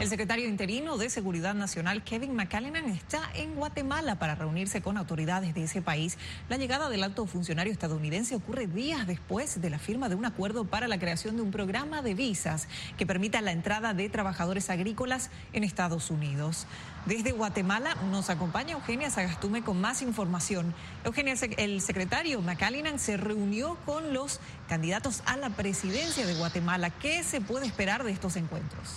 El secretario interino de Seguridad Nacional, Kevin McAleenan, está en Guatemala para reunirse con autoridades de ese país. La llegada del alto funcionario estadounidense ocurre días después de la firma de un acuerdo para la creación de un programa de visas que permita la entrada de trabajadores agrícolas en Estados Unidos. Desde Guatemala nos acompaña Eugenia Sagastume con más información. Eugenia, el secretario McAleenan se reunió con los candidatos a la presidencia de Guatemala. ¿Qué se puede esperar de estos encuentros?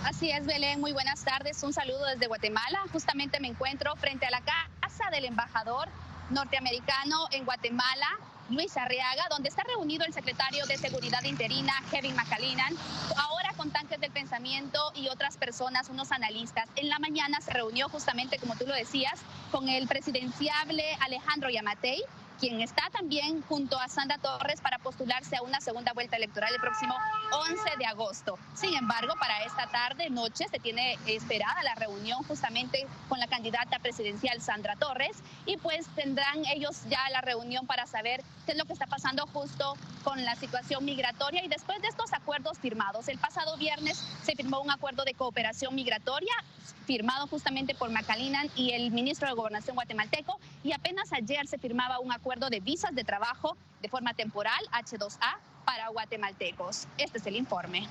Así es, Belén, muy buenas tardes, un saludo desde Guatemala. Justamente me encuentro frente a la casa del embajador norteamericano en Guatemala, Luis Arriaga, donde está reunido el secretario de Seguridad interina, Kevin McAleenan, ahora con Tanques del Pensamiento y otras personas, unos analistas. En la mañana se reunió justamente, como tú lo decías, con el presidenciable Alejandro Yamatei, quien está también junto a Sandra Torres para postularse a una segunda vuelta electoral el próximo 11 de agosto. Sin embargo, para esta noche, se tiene esperada la reunión justamente con la candidata presidencial Sandra Torres, y pues tendrán ellos ya la reunión para saber qué es lo que está pasando justo con la situación migratoria y después de estos acuerdos firmados. El pasado viernes se firmó un acuerdo de cooperación migratoria firmado justamente por McAleenan y el ministro de Gobernación guatemalteco, y apenas ayer se firmaba un acuerdo de visas de trabajo de forma temporal, H2A, para guatemaltecos. Este es el informe.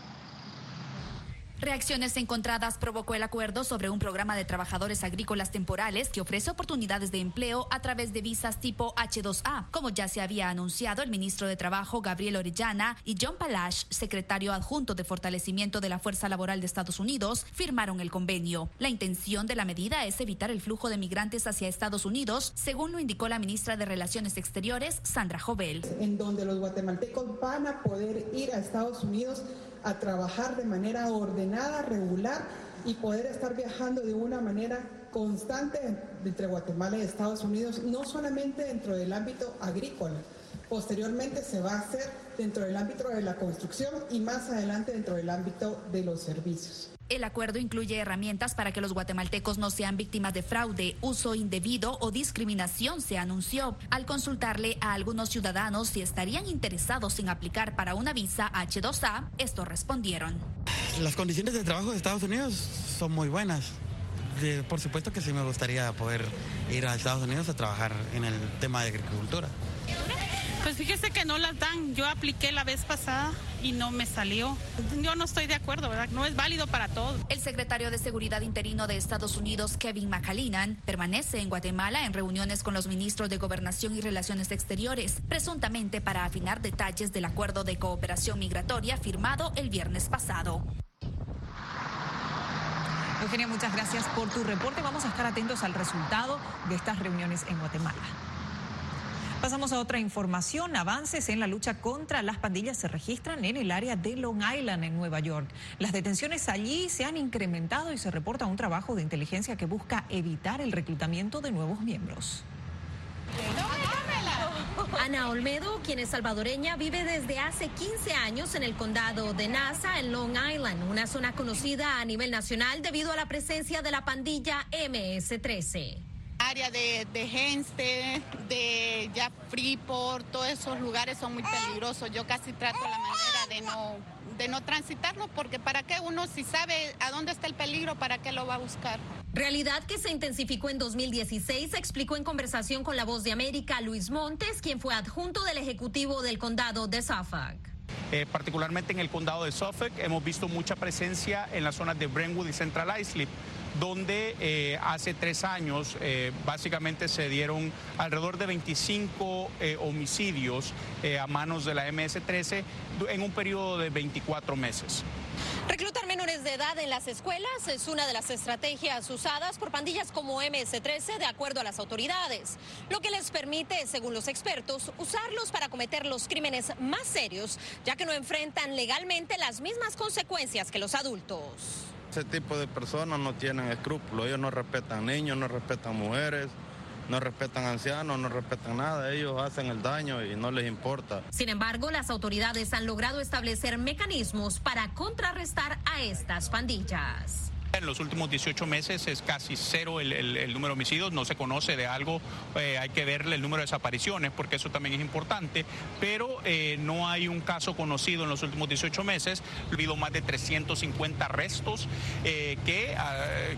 Reacciones encontradas provocó el acuerdo sobre un programa de trabajadores agrícolas temporales que ofrece oportunidades de empleo a través de visas tipo H2A. Como ya se había anunciado, el ministro de Trabajo, Gabriel Orellana, y John Palash, secretario adjunto de Fortalecimiento de la Fuerza Laboral de Estados Unidos, firmaron el convenio. La intención de la medida es evitar el flujo de migrantes hacia Estados Unidos, según lo indicó la ministra de Relaciones Exteriores, Sandra Jovel. En donde los guatemaltecos van a poder ir a Estados Unidos a trabajar de manera ordenada, regular, y poder estar viajando de una manera constante entre Guatemala y Estados Unidos, no solamente dentro del ámbito agrícola. Posteriormente se va a hacer dentro del ámbito de la construcción y más adelante dentro del ámbito de los servicios. El acuerdo incluye herramientas para que los guatemaltecos no sean víctimas de fraude, uso indebido o discriminación, se anunció. Al consultarle a algunos ciudadanos si estarían interesados en aplicar para una visa H2A, estos respondieron. Las condiciones de trabajo de Estados Unidos son muy buenas. Por supuesto que sí me gustaría poder ir a Estados Unidos a trabajar en el tema de agricultura. Pues fíjese que no las dan. Yo apliqué la vez pasada y no me salió. Yo no estoy de acuerdo, ¿verdad? No es válido para todos. El secretario de Seguridad interino de Estados Unidos, Kevin McAleenan, permanece en Guatemala en reuniones con los ministros de Gobernación y Relaciones Exteriores, presuntamente para afinar detalles del acuerdo de cooperación migratoria firmado el viernes pasado. Eugenia, muchas gracias por tu reporte. Vamos a estar atentos al resultado de estas reuniones en Guatemala. Pasamos a otra información. Avances en la lucha contra las pandillas se registran en el área de Long Island, en Nueva York. Las detenciones allí se han incrementado y se reporta un trabajo de inteligencia que busca evitar el reclutamiento de nuevos miembros. Ana Olmedo, quien es salvadoreña, vive desde hace 15 años en el condado de Nassau, en Long Island, una zona conocida a nivel nacional debido a la presencia de la pandilla MS-13. Área de Hempstead, de ya Freeport, todos esos lugares son muy peligrosos. Yo casi trato la manera de no transitarlo, porque ¿para qué uno, si sabe a dónde está el peligro, para qué lo va a buscar? Realidad que se intensificó en 2016, explicó en conversación con La Voz de América Luis Montes, quien fue adjunto del Ejecutivo del Condado de Suffolk. Particularmente en el Condado de Suffolk hemos visto mucha presencia en las zonas de Brentwood y Central Islip, donde hace 3 años básicamente se dieron alrededor de 25 homicidios a manos de la MS-13 en un periodo de 24 meses. Reclutar menores de edad en las escuelas es una de las estrategias usadas por pandillas como MS-13, de acuerdo a las autoridades, lo que les permite, según los expertos, usarlos para cometer los crímenes más serios, ya que no enfrentan legalmente las mismas consecuencias que los adultos. Ese tipo de personas no tienen escrúpulos, ellos no respetan niños, no respetan mujeres, no respetan ancianos, no respetan nada, ellos hacen el daño y no les importa. Sin embargo, las autoridades han logrado establecer mecanismos para contrarrestar a estas pandillas. En los últimos 18 meses es casi cero el número de homicidios, no se conoce de algo, hay que verle el número de desapariciones porque eso también es importante, pero no hay un caso conocido en los últimos 18 meses. Ha habido más de 350 arrestos que,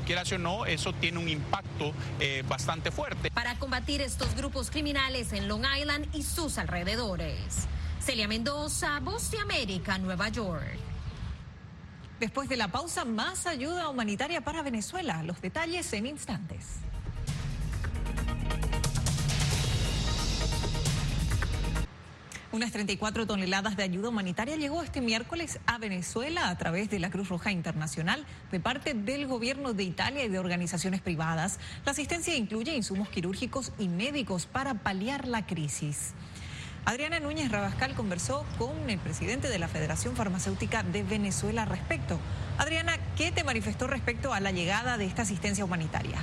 quieras o no, eso tiene un impacto bastante fuerte. Para combatir estos grupos criminales en Long Island y sus alrededores. Celia Mendoza, Voz de América, Nueva York. Después de la pausa, más ayuda humanitaria para Venezuela. Los detalles en instantes. Unas 34 toneladas de ayuda humanitaria llegó este miércoles a Venezuela a través de la Cruz Roja Internacional de parte del gobierno de Italia y de organizaciones privadas. La asistencia incluye insumos quirúrgicos y médicos para paliar la crisis. Adriana Núñez Rabascal conversó con el presidente de la Federación Farmacéutica de Venezuela al respecto. Adriana, ¿qué te manifestó respecto a la llegada de esta asistencia humanitaria?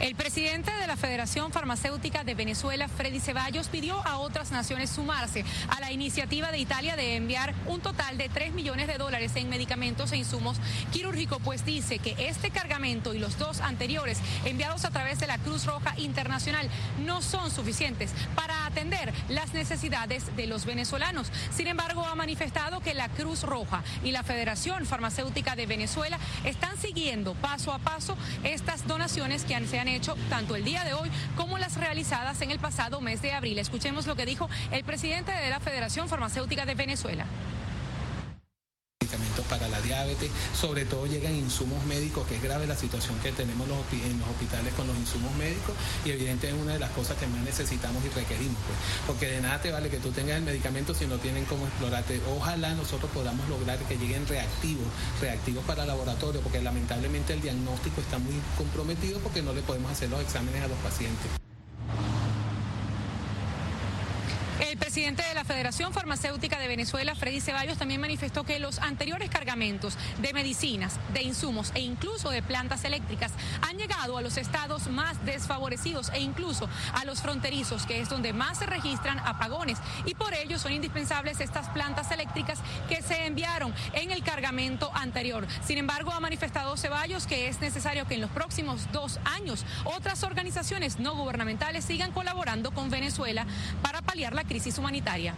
El presidente de la Federación Farmacéutica de Venezuela, Freddy Ceballos, pidió a otras naciones sumarse a la iniciativa de Italia de enviar un total de $3 millones en medicamentos e insumos quirúrgicos, pues dice que este cargamento y los dos anteriores enviados a través de la Cruz Roja Internacional no son suficientes para atender las necesidades de los venezolanos. Sin embargo, ha manifestado que la Cruz Roja y la Federación Farmacéutica de Venezuela están siguiendo paso a paso estas donaciones que se han hecho tanto el día de hoy como las realizadas en el pasado mes de abril. Escuchemos lo que dijo el presidente de la Federación Farmacéutica de Venezuela. Medicamentos para la diabetes, sobre todo llegan insumos médicos, que es grave la situación que tenemos en los hospitales con los insumos médicos, y evidentemente es una de las cosas que más necesitamos y requerimos, pues, porque de nada te vale que tú tengas el medicamento si no tienen cómo explorarte. Ojalá nosotros podamos lograr que lleguen reactivos para laboratorio, porque lamentablemente el diagnóstico está muy comprometido porque no le podemos hacer los exámenes a los pacientes. El presidente de la Federación Farmacéutica de Venezuela, Freddy Ceballos, también manifestó que los anteriores cargamentos de medicinas, de insumos e incluso de plantas eléctricas han llegado a los estados más desfavorecidos e incluso a los fronterizos, que es donde más se registran apagones, y por ello son indispensables estas plantas eléctricas que se enviaron en el cargamento anterior. Sin embargo, ha manifestado Ceballos que es necesario que en los próximos 2 años otras organizaciones no gubernamentales sigan colaborando con Venezuela para paliar la crisis humanitaria.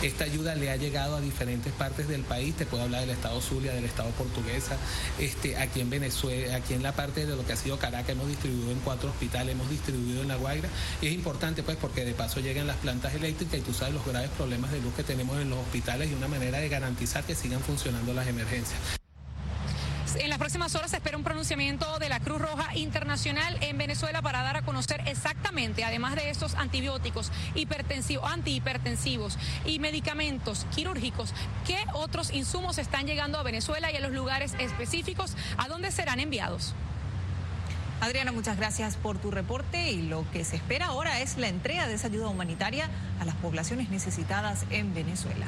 Esta ayuda le ha llegado a diferentes partes del país. Te puedo hablar del estado Zulia, del estado Portuguesa, aquí en Venezuela, aquí en la parte de lo que ha sido Caracas, hemos distribuido en 4 hospitales, hemos distribuido en La Guaira. Y es importante, pues, porque de paso llegan las plantas eléctricas y tú sabes los graves problemas de luz que tenemos en los hospitales y una manera de garantizar que sigan funcionando las emergencias. En las próximas horas se espera un pronunciamiento de la Cruz Roja Internacional en Venezuela para dar a conocer exactamente, además de estos antibióticos, antihipertensivos y medicamentos quirúrgicos, qué otros insumos están llegando a Venezuela y a los lugares específicos a donde serán enviados. Adriana, muchas gracias por tu reporte, y lo que se espera ahora es la entrega de esa ayuda humanitaria a las poblaciones necesitadas en Venezuela.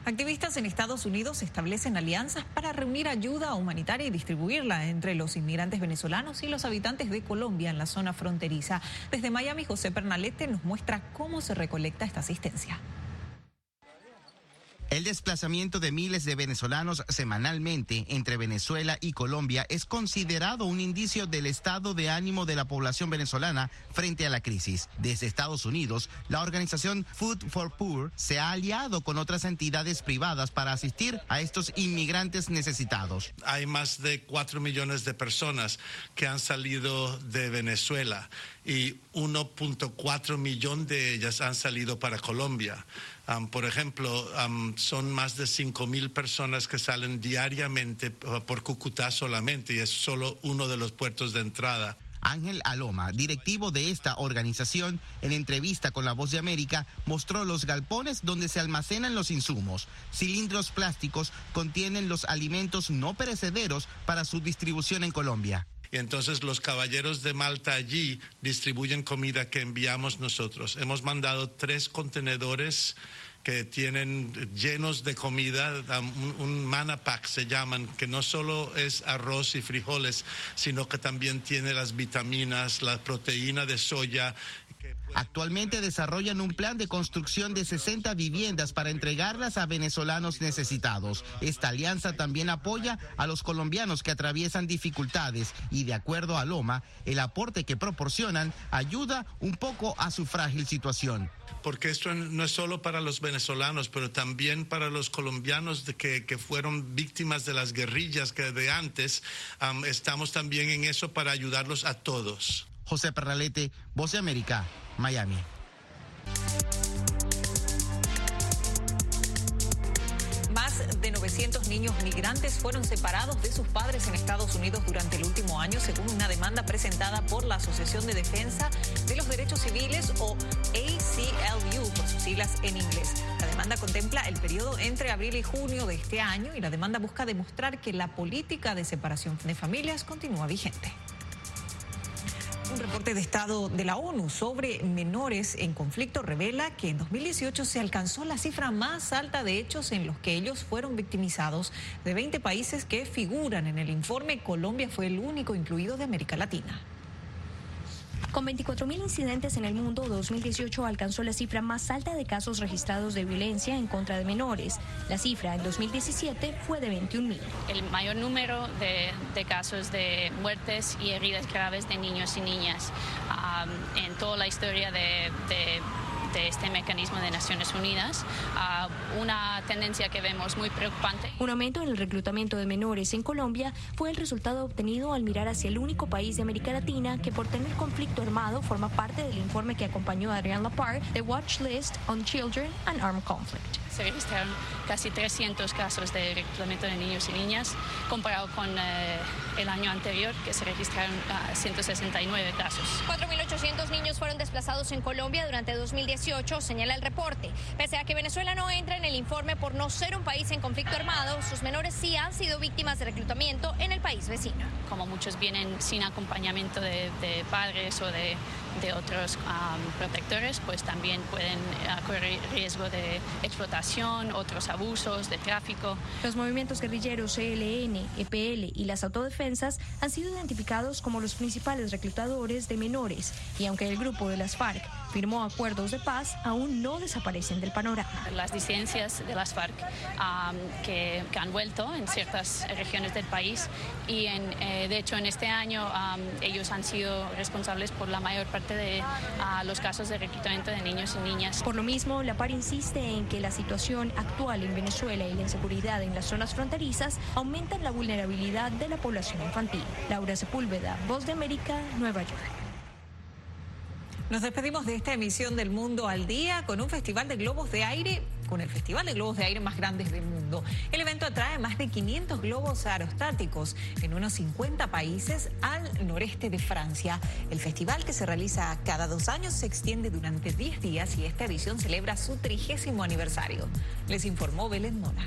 Activistas en Estados Unidos establecen alianzas para reunir ayuda humanitaria y distribuirla entre los inmigrantes venezolanos y los habitantes de Colombia en la zona fronteriza. Desde Miami, José Pernalete nos muestra cómo se recolecta esta asistencia. El desplazamiento de miles de venezolanos semanalmente entre Venezuela y Colombia es considerado un indicio del estado de ánimo de la población venezolana frente a la crisis. Desde Estados Unidos, la organización Food for Poor se ha aliado con otras entidades privadas para asistir a estos inmigrantes necesitados. Hay más de 4 millones de personas que han salido de Venezuela y 1.4 millón de ellas han salido para Colombia. Por ejemplo, son más de 5.000 personas que salen diariamente por Cúcuta solamente, y es solo uno de los puertos de entrada. Ángel Aloma, directivo de esta organización, en entrevista con La Voz de América, mostró los galpones donde se almacenan los insumos. Cilindros plásticos contienen los alimentos no perecederos para su distribución en Colombia. Y entonces los caballeros de Malta allí distribuyen comida que enviamos nosotros. Hemos mandado 3 contenedores que tienen llenos de comida, un Mana Pack se llaman, que no solo es arroz y frijoles, sino que también tiene las vitaminas, la proteína de soya, Actualmente desarrollan un plan de construcción de 60 viviendas para entregarlas a venezolanos necesitados. Esta alianza también apoya a los colombianos que atraviesan dificultades y, de acuerdo a Loma, el aporte que proporcionan ayuda un poco a su frágil situación. Porque esto no es solo para los venezolanos, pero también para los colombianos que fueron víctimas de las guerrillas que de antes. Estamos también en eso para ayudarlos a todos. José Pernalete, Voz de América, Miami. Más de 900 niños migrantes fueron separados de sus padres en Estados Unidos durante el último año, según una demanda presentada por la Asociación de Defensa de los Derechos Civiles, o ACLU por sus siglas en inglés. La demanda contempla el periodo entre abril y junio de este año, y la demanda busca demostrar que la política de separación de familias continúa vigente. Un reporte de Estado de la ONU sobre menores en conflicto revela que en 2018 se alcanzó la cifra más alta de hechos en los que ellos fueron victimizados. De 20 países que figuran en el informe, Colombia fue el único incluido de América Latina. Con 24.000 incidentes en el mundo, 2018 alcanzó la cifra más alta de casos registrados de violencia en contra de menores. La cifra en 2017 fue de 21.000. El mayor número de casos de muertes y heridas graves de niños y niñas en toda la historia de este mecanismo de Naciones Unidas, una tendencia que vemos muy preocupante. Un aumento en el reclutamiento de menores en Colombia fue el resultado obtenido al mirar hacia el único país de América Latina que, por tener conflicto armado, forma parte del informe que acompañó a Adrián Lapar, The Watch List on Children and Armed Conflict. Se registraron casi 300 casos de reclutamiento de niños y niñas, comparado con el año anterior, que se registraron 169 casos. 4.800 niños fueron desplazados en Colombia durante 2018, señala el reporte. Pese a que Venezuela no entra en el informe por no ser un país en conflicto armado, sus menores sí han sido víctimas de reclutamiento en el país vecino. Como muchos vienen sin acompañamiento de padres o de otros protectores, pues también pueden correr riesgo de explotación, otros abusos, de tráfico. Los movimientos guerrilleros ELN, EPL y las autodefensas han sido identificados como los principales reclutadores de menores, y aunque el grupo de las FARC firmó acuerdos de paz, aún no desaparecen del panorama. Las disidencias de las FARC que han vuelto en ciertas regiones del país, y de hecho en este año ellos han sido responsables por la mayor parte de los casos de reclutamiento de niños y niñas. Por lo mismo, la PAR insiste en que la situación actual en Venezuela y la inseguridad en las zonas fronterizas aumentan la vulnerabilidad de la población infantil. Laura Sepúlveda, Voz de América, Nueva York. Nos despedimos de esta emisión del Mundo al Día con un festival de globos de aire, con el festival de globos de aire más grande del mundo. El evento atrae más de 500 globos aerostáticos en unos 50 países al noreste de Francia. El festival, que se realiza cada 2 años, se extiende durante 10 días y esta edición celebra su 30º aniversario. Les informó Belén Mona.